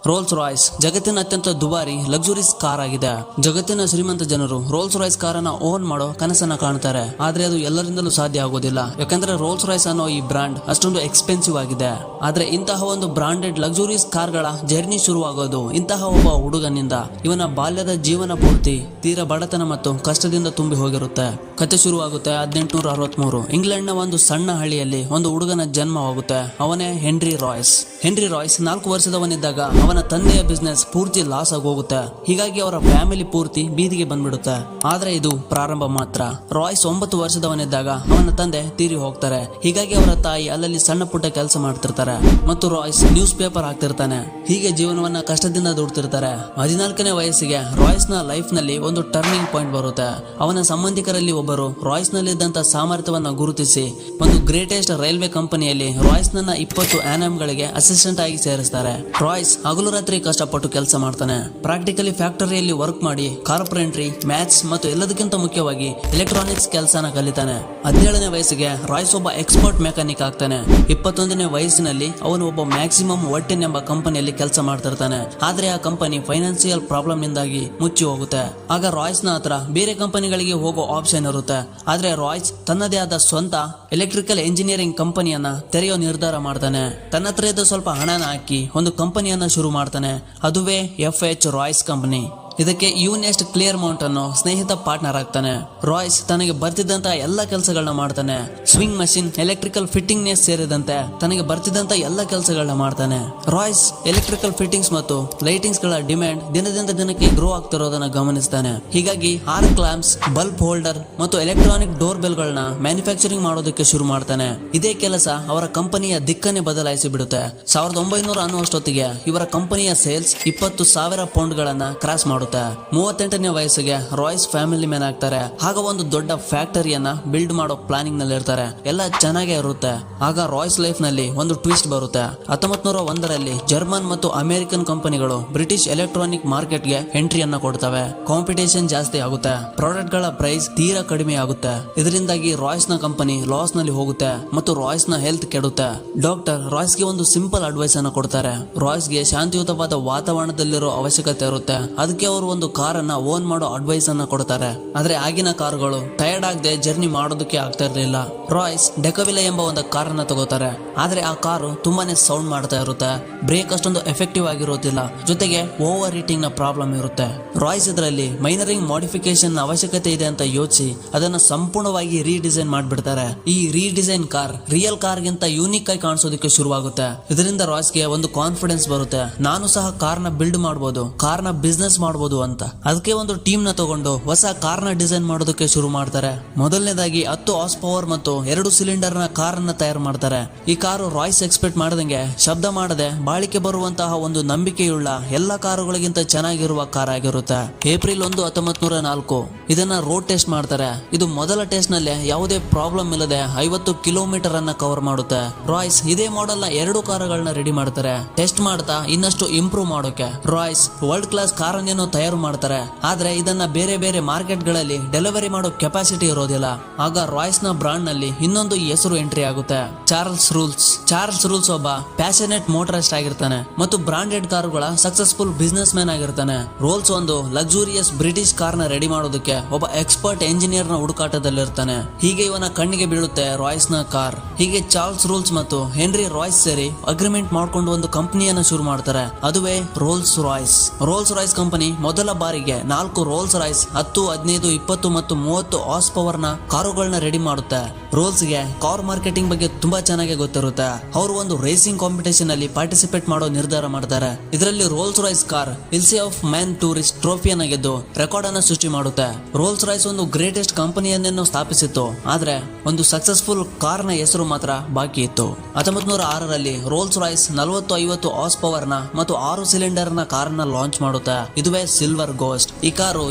Rolls Royce ಜಗತ್ತಿನ ಅತ್ಯಂತ ದುಬಾರಿ ಲಕ್ಸುರೀಸ್ ಕಾರ್ ಆಗಿದೆ. ಜಗತ್ತಿನ ಶ್ರೀಮಂತ ಜನರು ರೋಲ್ಸ್ ರಾಯ್ಸ್ ಕಾರನ್ನ ಓನ್ ಮಾಡೋ ಕನಸನ್ನ ಕಾಣ್ತಾರೆ. ಆದ್ರೆ ಅದು ಎಲ್ಲರಿಂದಲೂ ಸಾಧ್ಯ ಆಗೋದಿಲ್ಲ. ಯಾಕಂದ್ರೆ ರೋಲ್ಸ್ ರಾಯ್ಸ್ ಅನ್ನೋ ಈ ಬ್ರಾಂಡ್ ಅಷ್ಟೊಂದು ಎಕ್ಸ್ಪೆನ್ಸಿವ್ ಆಗಿದೆ. ಆದ್ರೆ ಇಂತಹ ಒಂದು ಬ್ರಾಂಡೆಡ್ ಲಕ್ಸುರೀಸ್ ಕಾರ್ಗಳ ಜರ್ನಿ ಶುರುವಾಗೋದು ಇಂತಹ ಒಬ್ಬ ಹುಡುಗನಿಂದ. ಇವನ ಬಾಲ್ಯದ ಜೀವನ ಪೂರ್ತಿ ತೀರಾ ಬಡತನ ಮತ್ತು ಕಷ್ಟದಿಂದ ತುಂಬಿ ಹೋಗಿರುತ್ತೆ. ಕತೆ ಶುರುವಾಗುತ್ತೆ 1863. ಇಂಗ್ಲೆಂಡ್ ನ ಒಂದು ಸಣ್ಣ ಹಳ್ಳಿಯಲ್ಲಿ ಒಂದು ಹುಡುಗನ ಜನ್ಮವಾಗುತ್ತೆ. ಅವನೇ ಹೆನ್ರಿ ರಾಯ್ಸ್. ಹೆನ್ರಿ ರಾಯ್ಸ್ 4 ವರ್ಷದವನಿದ್ದಾಗ ಅವನ ತಂದೆಯ ಬಿಸ್ನೆಸ್ ಪೂರ್ತಿ ಲಾಸ್ ಆಗಿ ಹೋಗುತ್ತೆ. ಹೀಗಾಗಿ ಅವರ ಫ್ಯಾಮಿಲಿ ಪೂರ್ತಿ ಬೀದಿಗೆ ಬಂದ್ಬಿಡುತ್ತೆ. ಆದ್ರೆ ಇದು ಪ್ರಾರಂಭ ಮಾತ್ರ. ರಾಯ್ಸ್ 9 ವರ್ಷದವನಿದ್ದಾಗ ಅವನ ತಂದೆ ತೀರಿ ಹೋಗ್ತಾರೆ. ಹೀಗಾಗಿ ಅವರ ತಾಯಿ ಅಲ್ಲಲ್ಲಿ ಸಣ್ಣ ಪುಟ್ಟ ಕೆಲಸ ಮಾಡ್ತಿರ್ತಾರೆ ಮತ್ತು ರಾಯ್ಸ್ ನ್ಯೂಸ್ ಪೇಪರ್ ಹಾಕ್ತಿರ್ತಾನೆ. ಹೀಗೆ ಜೀವನವನ್ನ ಕಷ್ಟದಿಂದ ದುಡ್ತಿರ್ತಾರೆ. 14ನೇ ವಯಸ್ಸಿಗೆ ರಾಯ್ಸ್ ನ ಲೈಫ್ ನಲ್ಲಿ ಒಂದು ಟರ್ನಿಂಗ್ ಪಾಯಿಂಟ್ ಬರುತ್ತೆ. ಅವನ ಸಂಬಂಧಿಕರಲ್ಲಿ ಒಬ್ಬರು ರಾಯ್ಸ್ ನಲ್ಲಿದ್ದಂತ ಸಾಮರ್ಥ್ಯವನ್ನ ಗುರುತಿಸಿ ಒಂದು ಗ್ರೇಟೆಸ್ಟ್ ರೈಲ್ವೆ ಕಂಪನಿಯಲ್ಲಿ ರಾಯ್ಸ್ ನನ್ನ 20 ಆನಮ್ಗಳಿಗೆ ಅಸಿಸ್ಟೆಂಟ್ ಆಗಿ ಸೇರಿಸ್ತಾರೆ. ರಾಯ್ಸ್ ಹಗಲು ರಾತ್ರಿ ಕಷ್ಟಪಟ್ಟು ಕೆಲಸ ಮಾಡ್ತಾನೆ. ಪ್ರಾಕ್ಟಿಕಲಿ ಫ್ಯಾಕ್ಟರಿಯಲ್ಲಿ ವರ್ಕ್ ಮಾಡಿ ಕಾರ್ಪೆಂಟ್ರಿ, ಮ್ಯಾಥ್ಸ್ ಮತ್ತು ಎಲ್ಲದಕ್ಕಿಂತ ಮುಖ್ಯವಾಗಿ ಎಲೆಕ್ಟ್ರಾನಿಕ್ಸ್ ಕೆಲಸನ ಕಲಿತಾನೆ. 17ನೇ ವಯಸ್ಸಿಗೆ ರಾಯ್ಸ್ ಒಬ್ಬ ಎಕ್ಸ್ಪರ್ಟ್ ಮೆಕ್ಯಾನಿಕ್ ಆಗ್ತಾನೆ. 21ನೇ ವಯಸ್ಸಿನಲ್ಲಿ ಅವನು ಒಬ್ಬ ಮ್ಯಾಕ್ಸಿಮಮ್ ವರ್ಟಿನ್ ಎಂಬ ಕಂಪನಿಯಲ್ಲಿ ಕೆಲಸ ಮಾಡ್ತಿರ್ತಾನೆ. ಆದ್ರೆ ಆ ಕಂಪನಿ ಫೈನಾನ್ಸಿಯಲ್ ಪ್ರಾಬ್ಲಮ್ ನಿಂದಾಗಿ ಮುಚ್ಚಿ ಹೋಗುತ್ತೆ. ಆಗ ರಾಯ್ಸ್ ನ ಹತ್ರ ಬೇರೆ ಕಂಪನಿಗಳಿಗೆ ಹೋಗೋ ಆಪ್ಷನ್ ಇರುತ್ತೆ. ಆದ್ರೆ ರಾಯ್ಸ್ ತನ್ನದೇ ಆದ ಸ್ವಂತ ಎಲೆಕ್ಟ್ರಿಕಲ್ ಇಂಜಿನಿಯರಿಂಗ್ ಕಂಪನಿಯನ್ನ ತೆರೆಯೋ ನಿರ್ಧಾರ ಮಾಡ್ತಾನೆ. ತನ್ನ ಹತ್ರ ಇದ್ದ ಸ್ವಲ್ಪ ಹಣನ ಹಾಕಿ ಒಂದು ಕಂಪನಿಯನ್ನ ಶುರು ಮಾಡ್ತಾನೆ. ಅದುವೇ FH ರಾಯ್ಸ್ ಕಂಪನಿ. ಇದಕ್ಕೆ ಯೂನೆಸ್ಟ್ ಕ್ಲಿಯರ್ ಮೌಂಟ್ ಅನ್ನೋ ಸ್ನೇಹಿತ ಪಾರ್ಟ್ನರ್ ಆಗ್ತಾನೆ. ರಾಯ್ಸ್ ತನಗೆ ಬರ್ತಿದ್ದಂತ ಎಲ್ಲ ಕೆಲಸಗಳನ್ನ ಮಾಡ್ತಾನೆ. ಸ್ವಿಂಗ್ ಮಷಿನ್, ಎಲೆಕ್ಟ್ರಿಕಲ್ ಫಿಟ್ಟಿಂಗ್ನೆಸ್ ಸೇರಿದಂತೆ ತನಗೆ ಬರ್ತಿದ್ದಂತ ಎಲ್ಲ ಕೆಲಸಗಳನ್ನ ಮಾಡ್ತಾನೆ. ರಾಯ್ಸ್ ಎಲೆಕ್ಟ್ರಿಕಲ್ ಫಿಟ್ಟಿಂಗ್ಸ್ ಮತ್ತು ಲೈಟಿಂಗ್ಸ್ ಗಳ ಡಿಮ್ಯಾಂಡ್ ದಿನದಿಂದ ದಿನಕ್ಕೆ ಗ್ರೋ ಆಗ್ತಿರೋದನ್ನ ಗಮನಿಸ್ತಾನೆ. ಹೀಗಾಗಿ ಆರ್ಕ್ ಲ್ಯಾಂಪ್ಸ್, ಬಲ್ಬ್ ಹೋಲ್ಡರ್ ಮತ್ತು ಎಲೆಕ್ಟ್ರಾನಿಕ್ ಡೋರ್ ಬೆಲ್ ಗಳನ್ನ ಮ್ಯಾನುಫ್ಯಾಕ್ಚರಿಂಗ್ ಮಾಡೋದಕ್ಕೆ ಶುರು ಮಾಡ್ತಾನೆ. ಇದೇ ಕೆಲಸ ಅವರ ಕಂಪನಿಯ ದಿಕ್ಕನ್ನೇ ಬದಲಾಯಿಸಿ ಬಿಡುತ್ತೆ. 1900 ಅನ್ನುವಷ್ಟೊತ್ತಿಗೆ ಇವರ ಕಂಪನಿಯ ಸೇಲ್ಸ್ 20,000 ಪೌಂಡ್ ಗಳನ್ನ ಕ್ರಾಸ್ ಮಾಡುತ್ತೆ. 38ನೇ ವಯಸ್ಸಿಗೆ ರಾಯ್ಸ್ ಫ್ಯಾಮಿಲಿ ಮ್ಯಾನ್ ಆಗ್ತಾರೆ. ಆಗ ಒಂದು ದೊಡ್ಡ ಫ್ಯಾಕ್ಟರಿಯನ್ನ ಬಿಲ್ಡ್ ಮಾಡೋ ಪ್ಲಾನಿಂಗ್ ನಲ್ಲಿ ಇರ್ತಾರೆ. ಎಲ್ಲ ಚೆನ್ನಾಗೇ ಇರುತ್ತೆ. ಆಗ ರಾಯ್ಸ್ ಲೈಫ್ ನಲ್ಲಿ ಒಂದು ಟ್ವಿಸ್ಟ್ ಬರುತ್ತೆ. 1901ರಲ್ಲಿ ಜರ್ಮನ್ ಮತ್ತು ಅಮೆರಿಕನ್ ಕಂಪನಿಗಳು ಬ್ರಿಟಿಷ್ ಎಲೆಕ್ಟ್ರಾನಿಕ್ ಮಾರ್ಕೆಟ್ ಗೆ ಎಂಟ್ರಿಯನ್ನ ಕೊಡ್ತವೆ. ಕಾಂಪಿಟೇಷನ್ ಜಾಸ್ತಿ ಆಗುತ್ತೆ. ಪ್ರಾಡಕ್ಟ್ ಗಳ ಪ್ರೈಸ್ ತೀರಾ ಕಡಿಮೆ ಆಗುತ್ತೆ. ಇದರಿಂದಾಗಿ ರಾಯ್ಸ್ ನ ಕಂಪನಿ ಲಾಸ್ ನಲ್ಲಿ ಹೋಗುತ್ತೆ ಮತ್ತು ರಾಯ್ಸ್ ನ ಹೆಲ್ತ್ ಕೆಡುತ್ತೆ. ಡಾಕ್ಟರ್ ರಾಯ್ಸ್ ಗೆ ಒಂದು ಸಿಂಪಲ್ ಅಡ್ವೈಸ್ ಅನ್ನ ಕೊಡ್ತಾರೆ. ರಾಯ್ಸ್ ಗೆ ಶಾಂತಿಯುತವಾದ ವಾತಾವರಣದಲ್ಲಿರೋ ಅವಶ್ಯಕತೆ ಇರುತ್ತೆ. ಅದಕ್ಕೆ ಅವರು ಒಂದು ಕಾರನ್ನ ಓನ್ ಮಾಡೋ ಅಡ್ವೈಸ್ ಅನ್ನ ಕೊಡ್ತಾರೆ. ಆದ್ರೆ ಆಗಿನ ಕಾರುಗಳು ಟಯರ್ಡ್ ಆಗದೆ ಜರ್ನಿ ಮಾಡೋದಕ್ಕೆ ಆಗ್ತಾ ಇರಲಿಲ್ಲ. ರಾಯ್ಸ್ ಡೆಕವಿಲೆ ಎಂಬ ಒಂದು ಕಾರನ್ನ ತಗೋತಾರೆ. ಆದ್ರೆ ಆ ಕಾರು ತುಂಬಾನೇ ಸೌಂಡ್ ಮಾಡ್ತಾ ಇರುತ್ತೆ. ಬ್ರೇಕ್ ಅಷ್ಟೊಂದು ಎಫೆಕ್ಟಿವ್ ಆಗಿರೋದಿಲ್ಲ. ಜೊತೆಗೆ ಓವರ್ ಹೀಟಿಂಗ್ ನ ಪ್ರಾಬ್ಲಮ್ ಇರುತ್ತೆ. ರಾಯ್ಸ್ ಇದರಲ್ಲಿ ಮೈನರಿಂಗ್ ಮಾಡಿಫಿಕೇಶನ್ ಅವಶ್ಯಕತೆ ಇದೆ ಅಂತ ಯೋಚಿಸಿ ಅದನ್ನ ಸಂಪೂರ್ಣವಾಗಿ ರೀಡಿಸೈನ್ ಮಾಡ್ಬಿಡ್ತಾರೆ. ಈ ರೀಡಿಸೈನ್ ಕಾರ್ ರಿಯಲ್ ಕಾರ್ ಗಿಂತ ಯೂನಿಕ್ ಆಗಿ ಕಾಣಿಸೋದಕ್ಕೆ ಶುರುವಾಗುತ್ತೆ. ಇದರಿಂದ ರಾಯ್ಸ್ಗೆ ಒಂದು ಕಾನ್ಫಿಡೆನ್ಸ್ ಬರುತ್ತೆ. ನಾನು ಸಹ ಕಾರ್ನ ಬಿಲ್ಡ್ ಮಾಡಬಹುದು, ಕಾರ್ನ ಬಿಸ್ನೆಸ್ ಮಾಡಬಹುದು ಅಂತ. ಅದಕ್ಕೆ ಒಂದು ಟೀಮ್ ನ ತಗೊಂಡು ಹೊಸ ಕಾರ್ನ ಡಿಸೈನ್ ಮಾಡೋದಕ್ಕೆ ಶುರು ಮಾಡ್ತಾರೆ. ಮೊದಲನೇದಾಗಿ 10 ಹಾರ್ಸ್ ಪವರ್ ಮತ್ತು 2 ಸಿಲಿಂಡರ್ ನ ಕಾರ್ ಅನ್ನ ತಯಾರು ಮಾಡ್ತಾರೆ. ಈ ಕಾರು ರಾಯ್ಸ್ ಎಕ್ಸ್ಪೆಕ್ಟ್ ಮಾಡದಂಗೆ ಶಬ್ದ ಮಾಡದೆ ಬಾಳಿಕೆ ಬರುವಂತಹ ಒಂದು ನಂಬಿಕೆಯುಳ್ಳ ಎಲ್ಲ ಕಾರುಗಳಿಗಿಂತ ಚೆನ್ನಾಗಿರುವ ಕಾರ್ ಆಗಿರುತ್ತೆ. ಏಪ್ರಿಲ್ 1, 1904 ಇದನ್ನ ರೋಡ್ ಟೆಸ್ಟ್ ಮಾಡ್ತಾರೆ. ಇದು ಮೊದಲ ಟೆಸ್ಟ್ ನಲ್ಲಿ ಯಾವುದೇ ಪ್ರಾಬ್ಲಮ್ ಇಲ್ಲದೆ 50 ಕಿಲೋಮೀಟರ್ ಅನ್ನ ಕವರ್ ಮಾಡುತ್ತೆ. ರಾಯ್ಸ್ ಇದೇ ಮಾಡೆಲ್ ನ 2 ಕಾರುಗಳನ್ನ ರೆಡಿ ಮಾಡ್ತಾರೆ. ಟೆಸ್ಟ್ ಮಾಡ್ತಾ ಇನ್ನಷ್ಟು ಇಂಪ್ರೂವ್ ಮಾಡೋಕೆ ರಾಯ್ಸ್ ವರ್ಲ್ಡ್ ಕ್ಲಾಸ್ ಕಾರ್ ಅನ್ನೇನೋ ತಯಾರು ಮಾಡ್ತಾರೆ. ಆದ್ರೆ ಇದನ್ನ ಬೇರೆ ಬೇರೆ ಮಾರ್ಕೆಟ್ ಗಳಲ್ಲಿ ಡೆಲಿವರಿ ಮಾಡೋ ಕೆಪಾಸಿಟಿ ಇರೋದಿಲ್ಲ. ಆಗ ರಾಯ್ಸ್ ನ ಬ್ರಾಂಡ್ ನಲ್ಲಿ ಇನ್ನೊಂದು ಹೆಸರು ಎಂಟ್ರಿ ಆಗುತ್ತೆ, ಚಾರ್ಲ್ಸ್ ರೂಲ್ಸ್. ಚಾರ್ಲ್ಸ್ ರೂಲ್ಸ್ ಒಬ್ಬ ಪ್ಯಾಷನೇಟ್ ಮೋಟರಿಸ್ಟ್ ಆಗಿರ್ತಾನೆ ಮತ್ತು ಬ್ರಾಂಡೆಡ್ ಕಾರುಗಳ ಸಕ್ಸಸ್ಫುಲ್ ಬಿಸ್ನೆಸ್ ಮ್ಯಾನ್ ಆಗಿರ್ತಾನೆ. ರೋಲ್ಸ್ ಒಂದು ಲಕ್ಸುರಿಯಸ್ ಬ್ರಿಟಿಷ್ ಕಾರ್ ನ ರೆಡಿ ಮಾಡೋದಕ್ಕೆ ಒಬ್ಬ ಎಕ್ಸ್ಪರ್ಟ್ ಎಂಜಿನಿಯರ್ ನ ಹುಡುಕಾಟದಲ್ಲಿರ್ತಾನೆ. ಹೀಗೆ ಇವನ ಕಣ್ಣಿಗೆ ಬೀಳುತ್ತೆ ರಾಯ್ಸ್ ನ ಕಾರ್. ಹೀಗೆ ಚಾರ್ಲ್ಸ್ ರೂಲ್ಸ್ ಮತ್ತು ಹೆನ್ರಿ ರಾಯ್ಸ್ ಸೇರಿ ಅಗ್ರಿಮೆಂಟ್ ಮಾಡ್ಕೊಂಡು ಒಂದು ಕಂಪನಿಯನ್ನ ಶುರು ಮಾಡ್ತಾರೆ. ಅದುವೇ Rolls Royce. Rolls Royce company ಮೊದಲ ಬಾರಿಗೆ 4 ರೋಲ್ಸ್ ರಾಯ್ಸ್ 10, 15, 20 ಮತ್ತು 30 ಹಾರ್ಸ್ ಪವರ್ ನ ಕಾರುಗಳನ್ನ ರೆಡಿ ಮಾಡುತ್ತೆ. ರೋಲ್ಸ್ ಗೆ ಕಾರ್ ಮಾರ್ಕೆಟಿಂಗ್ ಬಗ್ಗೆ ತುಂಬಾ ಚೆನ್ನಾಗಿ ಗೊತ್ತಿರುತ್ತೆ. ಅವರು ಒಂದು ರೇಸಿಂಗ್ ಕಾಂಪಿಟೇಷನ್ ಅಲ್ಲಿ ಪಾರ್ಟಿಸಿಪೇಟ್ ಮಾಡೋ ನಿರ್ಧಾರ ಮಾಡ್ತಾರೆ. ಇದರಲ್ಲಿ ರೋಲ್ಸ್ ರಾಯ್ಸ್ ಕಾರ್ ಇಲ್ಸಿ ಆಫ್ ಮ್ಯಾನ್ ಟೂರಿಸ್ಟ್ ಟ್ರೋಫಿಯನ್ನ ಗೆದ್ದು ರೆಕಾರ್ಡ್ ಅನ್ನ ಸೃಷ್ಟಿ ಮಾಡುತ್ತೆ. ರೋಲ್ಸ್ ರಾಯ್ಸ್ ಒಂದು ಗ್ರೇಟೆಸ್ಟ್ ಕಂಪನಿಯನ್ನೇನೋ ಸ್ಥಾಪಿಸಿತ್ತು. ಆದ್ರೆ ಒಂದು ಸಕ್ಸಸ್ಫುಲ್ ಕಾರ್ ನ ಹೆಸರು ಮಾತ್ರ ಬಾಕಿ ಇತ್ತು. 1906ರಲ್ಲಿ ರೋಲ್ಸ್ ರಾಯ್ಸ್ 40-50 ಹಾರ್ಸ್ ಪವರ್ ನ ಮತ್ತು 6 ಸಿಲಿಂಡರ್ ನ ಕಾರ್ ನ ಲಾಂಚ್ ಮಾಡುತ್ತೆ. ಇದುವೇ ಸಿಲ್ವರ್ ಗೋಸ್ಟ್. ಈ ಕಾರು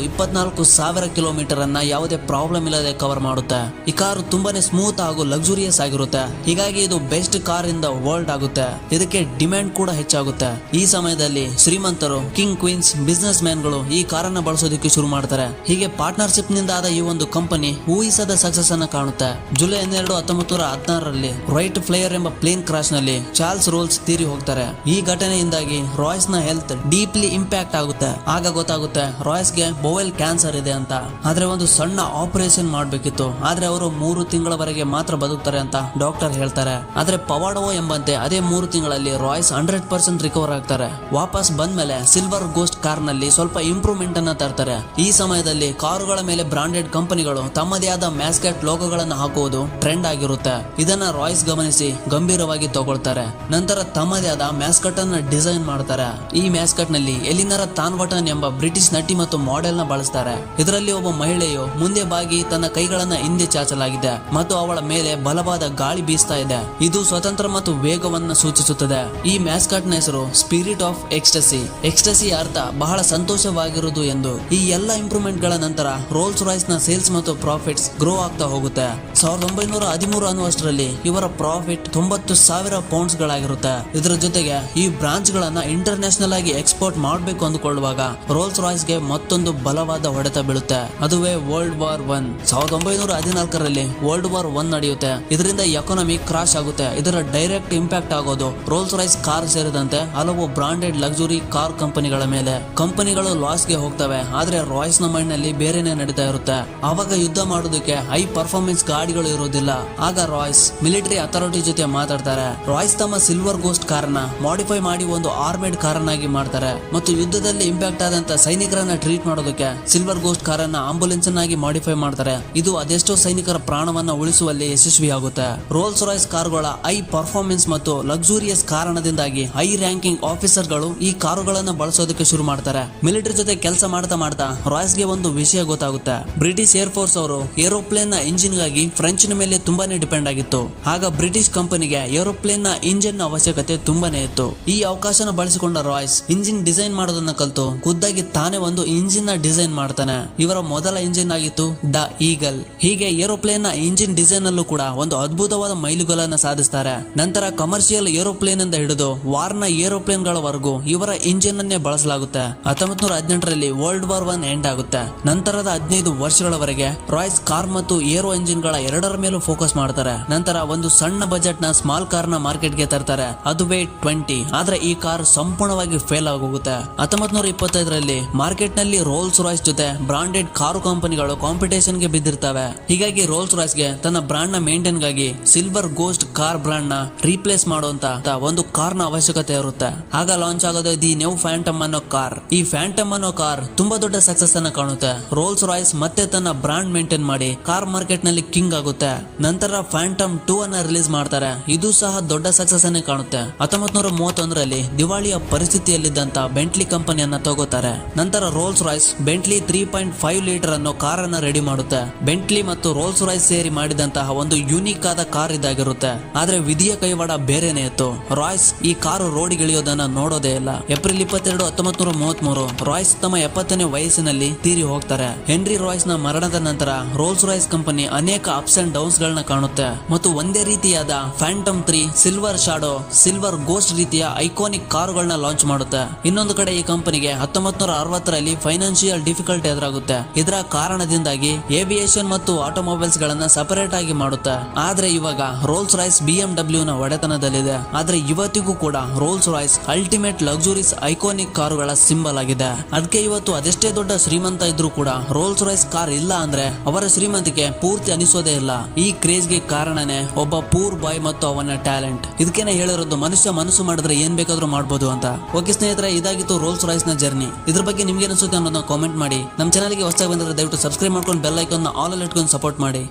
24,000 ಕಿಲೋಮೀಟರ್ ಅನ್ನ ಯಾವುದೇ ಪ್ರಾಬ್ಲಮ್ ಇಲ್ಲದೆ ಕವರ್ ಮಾಡುತ್ತೆ. ಈ ಕಾರು ತುಂಬಾನೇ ಸ್ಮೂತ್ ಹಾಗೂ ಲಕ್ಸುರಿಯಸ್ ಆಗಿರುತ್ತೆ. ಹೀಗಾಗಿ ಇದು best car in the world ಆಗುತ್ತೆ. ಇದಕ್ಕೆ ಡಿಮ್ಯಾಂಡ್ ಕೂಡ ಹೆಚ್ಚಾಗುತ್ತೆ. ಈ ಸಮಯದಲ್ಲಿ ಶ್ರೀಮಂತರು, ಕಿಂಗ್ ಕ್ವೀನ್ಸ್, ಬಿಸಿನೆಸ್ ಮ್ಯಾನ್ ಗಳು ಈ ಕಾರನ್ನ ಬಳಸೋದಕ್ಕೆ ಶುರು ಮಾಡ್ತಾರೆ. ಹೀಗೆ ಪಾರ್ಟ್ನರ್ಶಿಪ್ ನಿಂದ ಆದ ಈ ಒಂದು ಕಂಪನಿ ಊಹಿಸದ ಸಕ್ಸಸ್ ಅನ್ನ ಕಾಣುತ್ತೆ. ಜುಲೈ 12, 1916ರಲ್ಲಿ ರೈಟ್ ಫ್ಲೈಯರ್ ಎಂಬ ಪ್ಲೇನ್ ಕ್ರಾಶ್ ನಲ್ಲಿ ಚಾರ್ಲ್ಸ್ ರೋಲ್ಸ್ ತೀರಿ ಹೋಗ್ತಾರೆ. ಈ ಘಟನೆಯಿಂದಾಗಿ ರಾಯ್ಸ್ ನ ಹೆಲ್ತ್ ಡೀಪ್ಲಿ ಇಂಪ್ಯಾಕ್ಟ್ ಆಗುತ್ತೆ. ಆಗ ಗೊತ್ತಾಗುತ್ತೆ ರಾಯ್ಸ್ ಗೆ ಬೊವೆಲ್ ಕ್ಯಾನ್ಸರ್ ಇದೆ ಅಂತ. ಆದ್ರೆ ಒಂದು ಸಣ್ಣ ಆಪರೇಷನ್ ಮಾಡ್ಬೇಕಿತ್ತು. ಆದ್ರೆ ಅವರು 3 ತಿಂಗಳವರೆಗೆ ಮಾತ್ರ ಬದುಕ್ತಾರೆ ಅಂತ ಡಾಕ್ಟರ್ ಹೇಳ್ತಾರೆ. ಆದ್ರೆ ಪವಾಡವೋ ಎಂಬಂತೆ ಅದೇ 3 ತಿಂಗಳಲ್ಲಿ ರಾಯ್ಸ್ 100% ರಿಕವರ್ ಆಗ್ತಾರೆ. ವಾಪಸ್ ಬಂದ್ಮೇಲೆ ಸಿಲ್ವರ್ ಗೋಸ್ಟ್ ಕಾರ್ ನಲ್ಲಿ ಸ್ವಲ್ಪ ಇಂಪ್ರೂವ್ಮೆಂಟ್ ಅನ್ನ ತರ್ತಾರೆ. ಈ ಸಮಯದಲ್ಲಿ ಕಾರುಗಳ ಮೇಲೆ ಬ್ರಾಂಡೆಡ್ ಕಂಪನಿಗಳು ತಮ್ಮದೇ ಆದ ಮ್ಯಾಸ್ಕೆಟ್ ಲೋಗೋಗಳನ್ನು ಹಾಕುವುದು ಟ್ರೆಂಡ್ ಆಗಿರುತ್ತೆ. ಇದನ್ನ ರಾಯ್ಸ್ ಗಮನಿಸಿ ಗಂಭೀರವಾಗಿ ತಗೊಳ್ತಾರೆ. ನಂತರ ತಮ್ಮದೇ ಆದ ಮ್ಯಾಸ್ಕಟ್ ಅನ್ನ ಡಿಸೈನ್ ಮಾಡ್ತಾರೆ. ಈ ಮ್ಯಾಸ್ಕಟ್ ನಲ್ಲಿ ಎಲಿನರ ತಾನ್ವಟನ್ ಎಂಬ ಬ್ರಿಟಿಷ್ ನಟಿ ಮತ್ತು ಮಾಡೆಲ್ ನ ಬಳಸ್ತಾರೆ. ಇದರಲ್ಲಿ ಒಬ್ಬ ಮಹಿಳೆಯು ಮುಂದೆ ಬಾಗಿ ತನ್ನ ಕೈಗಳನ್ನ ಹಿಂದೆ ಚಾಚಲಾಗಿದೆ ಮತ್ತು ಅವಳ ಮೇಲೆ ಬಲವಾದ ಗಾಳಿ ಬೀಸ್ತಾ ಇದೆ. ಇದು ಸ್ವತಂತ್ರ ಮತ್ತು ವೇಗವನ್ನು ಸೂಚಿಸುತ್ತದೆ. ಈ ಮ್ಯಾಸ್ಕಟ್ ನ ಹೆಸರು ಸ್ಪಿರಿಟ್ ಆಫ್ ಎಕ್ಸ್ಟಸಿ. ಎಕ್ಸ್ಟಸಿ ಅರ್ಥ ಬಹಳ ಸಂತೋಷವಾಗಿರುವುದು ಎಂದು. ಈ ಎಲ್ಲ ಇಂಪ್ರೂವ್ಮೆಂಟ್ ಗಳ ನಂತರ ರೋಲ್ಸ್ ರಾಯ್ಸ್ ನ ಸೇಲ್ಸ್ ಮತ್ತು ಪ್ರಾಫಿಟ್ಸ್ ಗ್ರೋ ಆಗ್ತಾ ಹೋಗುತ್ತೆ. 1913 ಅನ್ನುವಷ್ಟರಲ್ಲಿ ಇವರ ಪ್ರಾಫಿಟ್ 90,000 ಪೌಂಡ್ಸ್ ಗಳಾಗಿರುತ್ತೆ. ಇದರ ಜೊತೆಗೆ ಈ ಬ್ರಾಂಚ್ ಗಳನ್ನ ಇಂಟರ್ನ್ಯಾಷನಲ್ ಆಗಿ ಎಕ್ಸ್ಪೋರ್ಟ್ ಮಾಡಬೇಕು ಅಂದುಕೊಳ್ಳುವಾಗ ರೋಲ್ಸ್ ರಾಯ್ಸ್ ಗೆ ಮತ್ತೊಂದು ಬಲವಾದ ಹೊಡೆತ ಬೀಳುತ್ತೆ. ಅದುವೇ ವರ್ಲ್ಡ್ ವಾರ್ 1. 1914ರಲ್ಲಿ ವರ್ಲ್ಡ್ ವಾರ್ 1 ನಡೆಯುತ್ತೆ. ಇದರಿಂದ ಎಕಾನಮಿ ಕ್ರಾಶ್ ಆಗುತ್ತೆ. ಇದರ ಡೈರೆಕ್ಟ್ ಇಂಪ್ಯಾಕ್ಟ್ ಆಗೋದು ರೋಲ್ಸ್ ರಾಯ್ಸ್ ಕಾರ್ ಸೇರಿದಂತೆ ಹಲವು ಬ್ರಾಂಡೆಡ್ ಲಕ್ಸುರಿ ಕಾರ್ ಕಂಪನಿಗಳ ಮೇಲೆ. ಕಂಪನಿಗಳು ಲಾಸ್ ಗೆ ಹೋಗ್ತವೆ. ಆದ್ರೆ ರಾಯ್ಸ್ ನ ಮೈಂಡ್ ನಲ್ಲಿ ಬೇರೆನೆ ನಡೀತಾ ಇರುತ್ತೆ. ಆವಾಗ ಯುದ್ಧ ಮಾಡೋದಕ್ಕೆ ಹೈ ಪರ್ಫಾರ್ಮೆನ್ಸ್ ಗಾಡಿಗಳು ಇರೋದಿಲ್ಲ. ಆಗ ರಾಯ್ಸ್ ಮಿಲಿಟರಿ ಅಥಾರಿಟಿ ಜೊತೆ ಮಾತಾಡ್ತಾರೆ. ರಾಯ್ಸ್ ತಮ್ಮ ಸಿಲ್ವರ್ ಗೋಸ್ಟ್ ಕಾರನ್ನ ಮಾಡಿಫೈ ಮಾಡಿ ಒಂದು ಆರ್ಮೇಡ್ ಕಾರನ್ನಾಗಿ ಮಾಡ್ತಾರೆ ಮತ್ತು ಯುದ್ಧದಲ್ಲಿ ಇಂಪ್ಯಾಕ್ಟ್ ಆದಂತ ಸೈನಿಕರನ್ನ ಟ್ರೀಟ್ ಮಾಡೋದಕ್ಕೆ ಸಿಲ್ವರ್ ಗೋಸ್ಟ್ ಕಾರನ್ನ ಆಂಬುಲೆನ್ಸ್ ಅನ್ನಾಗಿ ಮಾಡಿಫೈ ಮಾಡ್ತಾರೆ. ಇದು ಅದೆಷ್ಟೋ ಸೈನಿಕರ ಪ್ರಾಣವನ್ನ ಉಳಿಸುವಲ್ಲಿ ಯಶಸ್ವಿಯಾಗುತ್ತೆ. ರೋಲ್ಸ್ ರಾಯ್ಸ್ ಕಾರುಗಳ ಹೈ ಪರ್ಫಾರ್ಮೆನ್ಸ್ ಮತ್ತು ಲಕ್ಸುರಿಯಸ್ ಕಾರಣದಿಂದಾಗಿ ಹೈ ರ್ಯಾಂಕಿಂಗ್ ಆಫೀಸರ್ ಗಳು ಈ ಕಾರುಗಳನ್ನ ಬಳಸೋದಕ್ಕೆ ಶುರು ಮಾಡ್ತಾರೆ. ಮಿಲಿಟರಿ ಜೊತೆ ಕೆಲಸ ಮಾಡ್ತಾ ಮಾಡ್ತಾ ರಾಯ್ಸ್ ಗೆ ಒಂದು ವಿಷಯ ಗೊತ್ತಾಗುತ್ತೆ. ಬ್ರಿಟಿಷ್ ಏರ್ ಫೋರ್ಸ್ ಅವರು ಏರೋಪ್ಲೇನ್ ನ ಇಂಜಿನ್ ಗಾಗಿ ಫ್ರೆಂಚ್ ಮೇಲೆ ತುಂಬಾನೇ ಡಿಪೆಂಡ್ ಆಗಿತ್ತು. ಆಗ ಬ್ರಿಟಿಷ್ ಕಂಪನಿಗೆ ಏರೋಪ್ಲೇನ್ ನ ಇಂಜಿನ್ ನ ಅವಶ್ಯಕತೆ ತುಂಬಾನೇ ಇತ್ತು. ಈ ಅವಕಾಶನ ಬಳಸಿಕೊಂಡ ರಾಯ್ಸ್ ಇಂಜಿನ್ ಡಿಸೈನ್ ಮಾಡೋದನ್ನ ಕಲಿತು ಖುದ್ದಾಗಿ ತಾನೇ ಒಂದು ಇಂಜಿನ್ ನ ಡಿಸೈನ್ ಮಾಡ್ತಾನೆ. ಇವರ ಮೊದಲ ಇಂಜಿನ್ ಆಗಿತ್ತು ದ ಈಗಲ್. ಹೀಗೆ ಏರೋಪ್ಲೇನ್ ನ ಇಂಜಿನ್ ಡಿಸೈನ್ ಅಲ್ಲೂ ಕೂಡ ಒಂದು ಅದ್ಭುತವಾದ ಮೈಲುಗಲ್ಲನ್ನ ಸಾಧಿಸ್ತಾರೆ. ನಂತರ ಕಮರ್ಷಿಯಲ್ ಏರೋಪ್ಲೇನ್ ಇಂದ ಹಿಡಿದು ವಾರ್ ನ ಏರೋಪ್ಲೇನ್ ಗಳವರೆಗೂ ಇವರ ಇಂಜಿನ್ ಅನ್ನೇ ಬಳಸಲಾಗುತ್ತೆ. 1918ರಲ್ಲಿ ವರ್ಲ್ಡ್ ವಾರ್ 1 ಎಂಡ್ ಆಗುತ್ತೆ. ನಂತರದ 15 ವರ್ಷಗಳವರೆಗೆ ರಾಯ್ಸ್ ಕಾರ್ ಮತ್ತು ಏರೋ ಇಂಜಿನ್ ಗಳ ಎರಡರ ಮೇಲೂ ಫೋಕಸ್ ಮಾಡ್ತಾರೆ. ನಂತರ ಒಂದು ಸಣ್ಣ ಬಜೆಟ್ ನ ಸ್ಮಾಲ್ ಕಾರ್ ನ ಮಾರ್ಕೆಟ್ ಗೆ ತರ್ತಾರೆ. ಅದುವೇ 20. ಆದ್ರೆ ಈ ಕಾರ್ ಸಂಪೂರ್ಣವಾಗಿ ಫೇಲ್ ಆಗೋಗುತ್ತೆ. 1925ರಲ್ಲಿ ಮಾರ್ಕೆಟ್ ನಲ್ಲಿ ರೋಲ್ಸ್ ರಾಯ್ಸ್ ಜೊತೆ ಬ್ರಾಂಡೆಡ್ ಕಾರು ಕಂಪನಿಗಳು ಕಾಂಪಿಟೇಷನ್ ಗೆ ಬಿದ್ದಿರ್ತವೆ. ಹೀಗಾಗಿ ರೋಲ್ಸ್ ರಾಯ್ಸ್ ಗೆ ತನ್ನ ಬ್ರಾಂಡ್ ನ ಮೇಂಟೈನ್ ಗಾಗಿ ಸಿಲ್ವರ್ ಗೋಸ್ಟ್ ಕಾರ್ ಬ್ರಾಂಡ್ ನ ರೀಪ್ಲೇಸ್ ಮಾಡುವಂತ ಒಂದು ಕಾರ್ ನ ಅವಶ್ಯಕತೆ ಇರುತ್ತೆ. ಆಗ ಲಾಂಚ್ ಆಗೋದು ದಿ ನ್ಯೂ ಫ್ಯಾಂಟಮ್ ಅನ್ನೋ ಕಾರ್. ಈ ಫ್ಯಾಂಟಮ್ ಅನ್ನೋ ಕಾರ್ ತುಂಬಾ ದೊಡ್ಡ ಸಕ್ಸಸ್ ಅನ್ನ ಕಾಣುತ್ತೆ. ರೋಲ್ಸ್ ರಾಯ್ಸ್ ಮತ್ತೆ ತನ್ನ ಬ್ರಾಂಡ್ ಮೇಂಟೈನ್ ಮಾಡಿ ಕಾರ್ ಮಾರ್ಕೆಟ್ ನಲ್ಲಿ ಕಿಂಗ್ ಆಗುತ್ತೆ. ನಂತರ ಫ್ಯಾಂಟಮ್ 2 ಅನ್ನ ರಿಲೀಸ್ ಮಾಡ್ತಾರೆ. ಇದು ಸಹ ದೊಡ್ಡ ಸಕ್ಸಸ್ ಅನ್ನೇ ಕಾಣುತ್ತೆ. 1931ರಲ್ಲಿ ದಿವಾಳಿಯ ಪರಿಸ್ಥಿತಿಯಲ್ಲಿದ್ದಂತ ಬೆಂಟ್ಲಿ ಕಂಪನಿಯನ್ನ ತಗೋತಾರೆ. ನಂತರ ರೋಲ್ಸ್ ರಾಯ್ಸ್ ಬೆಂಟ್ಲಿ 3.5 ಲೀಟರ್ ಅನ್ನೋ ಕಾರ್ ಅನ್ನ ರೆಡಿ ಮಾಡುತ್ತೆ. ಬೆಂಟ್ಲಿ ಮತ್ತು ರೋಲ್ಸ್ ರಾಯ್ಸ್ ಸೇರಿ ಮಾಡಿದಂತಹ ಒಂದು ಯೂನಿಕ್ ಆದ ಕಾರ್ ಇದಾಗಿರುತ್ತೆ. ಆದ್ರೆ ವಿಧಿಯ ಕೈವಾಡ ಬೇರೆನೇ ಇತ್ತು. ರಾಯ್ಸ್ ಈ ಕಾರು ರೋಡಿಗಿಳಿಯೋದನ್ನ ನೋಡೋದೇ ಇಲ್ಲ. ಏಪ್ರಿಲ್ 22, 1933 ರಾಯ್ಸ್ ತಮ್ಮ 70ನೇ ವಯಸ್ಸಿನಲ್ಲಿ ತೀರಿ ಹೋಗ್ತಾರೆ. ಹೆನ್ರಿ ರಾಯ್ಸ್ ನ ಮರಣದ ನಂತರ ರೋಲ್ಸ್ ರಾಯ್ಸ್ ಕಂಪನಿ ಅನೇಕ ಅಪ್ಸ್ ಅಂಡ್ ಡೌನ್ಸ್ ಗಳನ್ನ ಕಾಣುತ್ತೆ ಮತ್ತು ಒಂದೇ ರೀತಿಯಾದ Phantom 3, silver shadow, silver ghost ರೀತಿಯ ಐಕಾನಿಕ್ ಕಾರುಗಳನ್ನ ಲಾಂಚ್ ಮಾಡುತ್ತೆ. ಇನ್ನೊಂದು ಕಡೆ ಈ ಕಂಪನಿಗೆ 1960ರಲ್ಲಿ ಫೈನಾನ್ಷಿಯಲ್ ಡಿಫಿಕಲ್ಟಿ ಎದುರಾಗುತ್ತೆ. ಇದರ ಕಾರಣದಿಂದಾಗಿ ಏವಿಯೇಷನ್ ಮತ್ತು ಆಟೋಮೊಬೈಲ್ಸ್ ಗಳನ್ನ ಸಪರೇಟ್ ಆಗಿ ಮಾಡುತ್ತೆ. ಆದ್ರೆ ಇವಾಗ ರೋಲ್ಸ್ ರಾಯ್ಸ್ BMW ನ ಒಡೆತನದಲ್ಲಿದೆ. ಆದ್ರೆ ಇವತ್ತಿಗೂ ಕೂಡ Rolls Royce ultimate luxuries iconic ಕಾರುಗಳ ಸಿಂಬಲ್ ಆಗಿದೆ. ಅದಕ್ಕೆ ಇವತ್ತು ಅದೆಷ್ಟೇ ದೊಡ್ಡ ಶ್ರೀಮಂತ ಇದ್ರೂ ಕೂಡ ರೋಲ್ಸ್ ರಾಯ್ಸ್ ಕಾರ್ ಇಲ್ಲ ಅಂದ್ರೆ ಅವರ ಶ್ರೀಮಂತಿಕೆ ಪೂರ್ತಿ ಅನಿಸೋದೇ ಇಲ್ಲ. ಈ ಕ್ರೇಜ್ ಗೆ ಕಾರಣನೇ ಒಬ್ಬ ಪೂರ್ ಬಾಯ್ ಮತ್ತು ಅವನ ಟ್ಯಾಲೆಂಟ್. ಇದಕ್ಕೇನೆ ಹೇಳಿರೋದು ಮನುಷ್ಯ ಮನಸ್ಸು ಮಾಡಿದ್ರೆ ಏನ್ ಬೇಕಾದ್ರೂ ಮಾಡಬಹುದು ಅಂತ. ಓಕೆ ಸ್ನೇಹಿತರೆ, ಇದಾಗಿತ್ತು ರೋಲ್ಸ್ ರಾಯ್ಸ್ ನ ಜರ್ನಿ. ಇದ್ರ ಬಗ್ಗೆ ನಿಮ್ಗೆ ಅನಿಸುತ್ತೆ ಅನ್ನೋದನ್ನ ಕಾಮೆಂಟ್ ಮಾಡಿ. ನಮ್ಮ ಚಾನಲ್ಗೆ ಹೊಸದಾಗಿ ಬಂದ್ರೆ ದಯವಿಟ್ಟು ಸಬ್ಸ್ಕ್ರೈಬ್ ಮಾಡ್ಕೊಂಡು ಬೆಲ್ ಐಕಾನ್ ಆಲ್ ಅಲ್ಲಿ ಇಟ್ಕೊಂಡು ಸಪೋರ್ಟ್ ಮಾಡಿ.